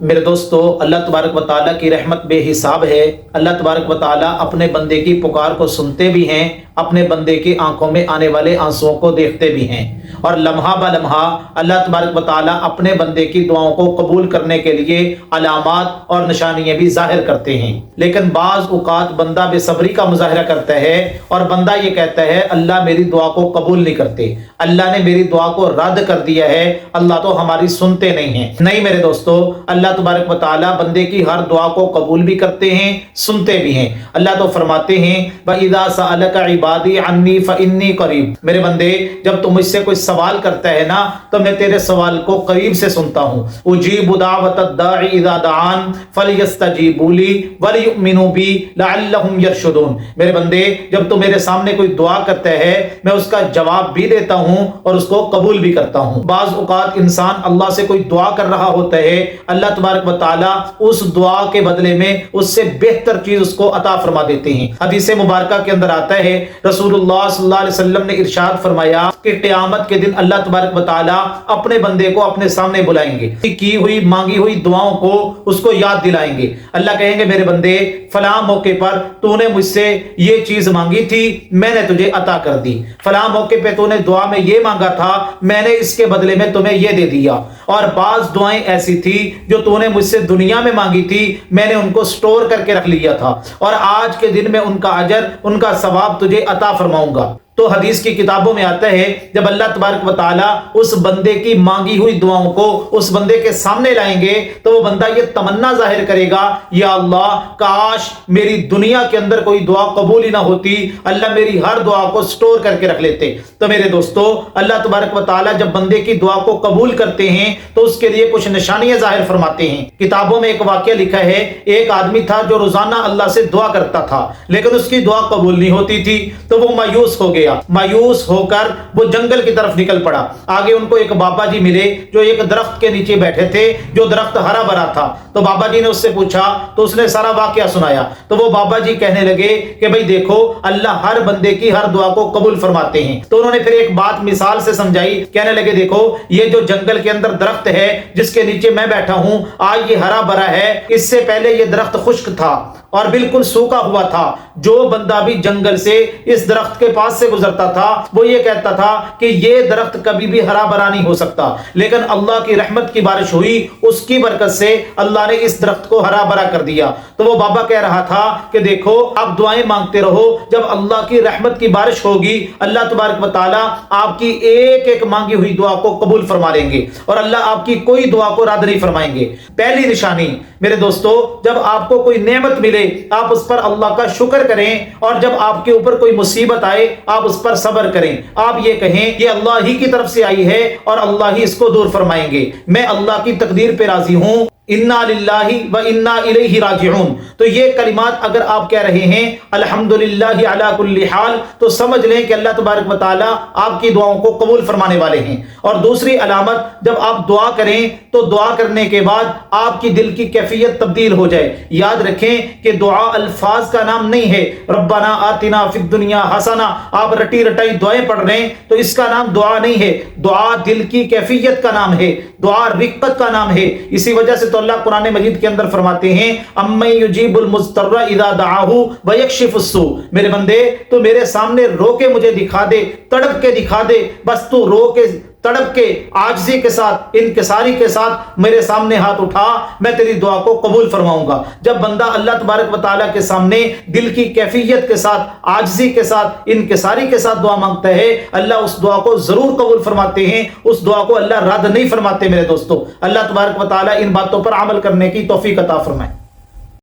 میرے دوستو، اللہ تبارک و تعالیٰ کی رحمت بے حساب ہے۔ اللہ تبارک و تعالیٰ اپنے بندے کی پکار کو سنتے بھی ہیں، اپنے بندے کی آنکھوں میں آنے والے آنسوؤں کو دیکھتے بھی ہیں، اور لمحہ بہ لمحہ اللہ تبارک و تعالیٰ اپنے بندے کی دعاؤں کو قبول کرنے کے لیے علامات اور نشانیاں بھی ظاہر کرتے ہیں۔ لیکن بعض اوقات بندہ بے صبری کا مظاہرہ کرتا ہے اور بندہ یہ کہتا ہے اللہ میری دعا کو قبول نہیں کرتے، اللہ نے میری دعا کو رد کر دیا ہے، اللہ تو ہماری سنتے نہیں ہیں۔ نہیں میرے دوستو، اللہ تبارک و تعالیٰ بندے کی ہر دعا کو قبول بھی کرتے ہیں، سنتے بھی ہیں۔ اللہ تو فرماتے ہیں وَإِذَا سَأَلَكَ عِبَادِي عَنِّي فَإِنِّي قَرِيبٌ، میرے بندے جب تم مجھ سے کوئی سوال کرتا ہے نا تو میں تیرے سوال کو قریب سے سنتا ہوں۔ اجیب دعوت الداعی اذا دعان فلیستجیبوا لی ولیؤمنوا بی لعلہم یرشدون، میرے بندے جب تو میرے سامنے کوئی دعا کرتا ہے میں اس کا جواب بھی دیتا ہوں اور اس کو قبول بھی کرتا ہوں۔ بعض اوقات انسان اللہ سے کوئی دعا کر رہا ہوتا ہے، اللہ تبارک و تعالیٰ اس دعا کے بدلے میں اس سے بہتر چیز اس کو عطا فرما دیتے ہیں۔ حدیث مبارکہ کے اندر آتا ہے رسول اللہ صلی اللہ علیہ وسلم نے ارشاد فرمایا کہ قیامت کے دن اللہ تبارک و تعالیٰ اپنے بندے کو اپنے سامنے بلائیں گے، کی ہوئی مانگی ہوئی دعاؤں کو اس کو یاد دلائیں گے۔ اللہ کہیں گے میرے بندے فلاں موقع پر تو نے مجھ سے یہ چیز مانگی تھی، میں نے تجھے عطا کر دی، فلاں موقع پہ تو نے دعا میں یہ مانگا تھا، میں نے اس کے بدلے میں تمہیں یہ دے دیا، اور بعض دعائیں ایسی تھی جو تو نے مجھ سے دنیا میں مانگی تھی، میں نے ان کو سٹور کر کے رکھ لیا تھا، اور آج کے دن میں ان کا اجر ان کا ثواب تجھے عطا فرماؤں گا۔ تو حدیث کی کتابوں میں آتا ہے جب اللہ تبارک و تعالیٰ اس بندے کی مانگی ہوئی دعاؤں کو اس بندے کے سامنے لائیں گے تو وہ بندہ یہ تمنا ظاہر کرے گا یا اللہ کاش میری دنیا کے اندر کوئی دعا قبول ہی نہ ہوتی، اللہ میری ہر دعا کو سٹور کر کے رکھ لیتے۔ تو میرے دوستو، اللہ تبارک و تعالیٰ جب بندے کی دعا کو قبول کرتے ہیں تو اس کے لیے کچھ نشانیاں ظاہر فرماتے ہیں۔ کتابوں میں ایک واقعہ لکھا ہے، ایک آدمی تھا جو روزانہ اللہ سے دعا کرتا تھا لیکن اس کی دعا قبول نہیں ہوتی تھی، تو وہ مایوس ہو گیا۔ مایوس ہو کر وہ جنگل کی طرف نکل پڑا۔ آگے ان کو ایک بابا جی ملے جو ایک درخت کے نیچے بیٹھے تھے، جو درخت ہرا بھرا تھا۔ تو بابا جی نے اس سے پوچھا تو اس نے سارا واقعہ سنایا۔ تو وہ بابا جی کہنے لگے کہ بھئی دیکھو اللہ ہر بندے کی ہر دعا کو قبول فرماتے ہیں۔ تو انہوں نے پھر ایک بات مثال سے سمجھائی، کہنے لگے دیکھو یہ جو جنگل کے اندر درخت ہے جس کے نیچے میں بیٹھا ہوں آج یہ ہرا بھرا ہے، اس سے پہلے یہ درخت خشک تھا اور بالکل سوکھا ہوا تھا۔ جو بندہ بھی جنگل سے اس درخت کے پاس سے گزرتا تھا وہ یہ کہتا تھا کہ یہ درخت کبھی بھی ہرا بھرا نہیں ہو سکتا، لیکن اللہ کی رحمت کی بارش ہوئی، اس کی برکت سے اللہ نے اس درخت کو ہرا بھرا کر دیا۔ تو وہ بابا کہہ رہا تھا کہ دیکھو آپ دعائیں مانگتے رہو، جب اللہ کی رحمت کی بارش ہوگی اللہ تبارک و تعالیٰ آپ کی ایک ایک مانگی ہوئی دعا کو قبول فرما لیں گے اور اللہ آپ کی کوئی دعا کو رد نہیں فرمائیں گے۔ پہلی نشانی میرے دوستو، جب آپ کو کوئی نعمت ملے آپ اس پر اللہ کا شکر کریں، اور جب آپ کے اوپر کوئی مصیبت آئے آپ اس پر صبر کریں۔ آپ یہ کہیں کہ اللہ ہی کی طرف سے آئی ہے اور اللہ ہی اس کو دور فرمائیں گے، میں اللہ کی تقدیر پہ راضی ہوں، انا للہ و انا الیہ راجعون۔ تو یہ کلمات اگر آپ کہہ رہے ہیں الحمدللہ علی کل حال، تو سمجھ لیں کہ اللہ تبارک و تعالیٰ آپ کی دعاؤں کو قبول فرمانے والے ہیں۔ اور دوسری علامت، جب آپ دعا کریں تو دعا کرنے کے بعد آپ کی دل کی کیفیت تبدیل ہو جائے۔ یاد رکھیں کہ دعا الفاظ کا نام نہیں ہے، ربنا آتنا فی الدنیا حسنہ آپ رٹی رٹائی دعائیں پڑھ رہے ہیں تو اس کا نام دعا نہیں ہے، دعا دل کی کیفیت کا نام ہے، دعا رقت کا نام ہے۔ اسی وجہ سے تو اللہ قرآن مجید کے اندر فرماتے ہیں امن یجیب المضطر اذا دعاہ ویکشف السوء، میرے بندے تو میرے سامنے رو کے مجھے دکھا دے، تڑپ کے دکھا دے، بس تو رو کے تڑپ کے عاجزی کے ساتھ انکساری کے ساتھ میرے سامنے ہاتھ اٹھا، میں تیری دعا کو قبول فرماؤں گا۔ جب بندہ اللہ تبارک و تعالیٰ کے سامنے دل کی کیفیت کے ساتھ عاجزی کے ساتھ انکساری کے ساتھ دعا مانگتا ہے اللہ اس دعا کو ضرور قبول فرماتے ہیں، اس دعا کو اللہ رد نہیں فرماتے۔ میرے دوستو اللہ تبارک و تعالیٰ ان باتوں پر عمل کرنے کی توفیق عطا فرمائے۔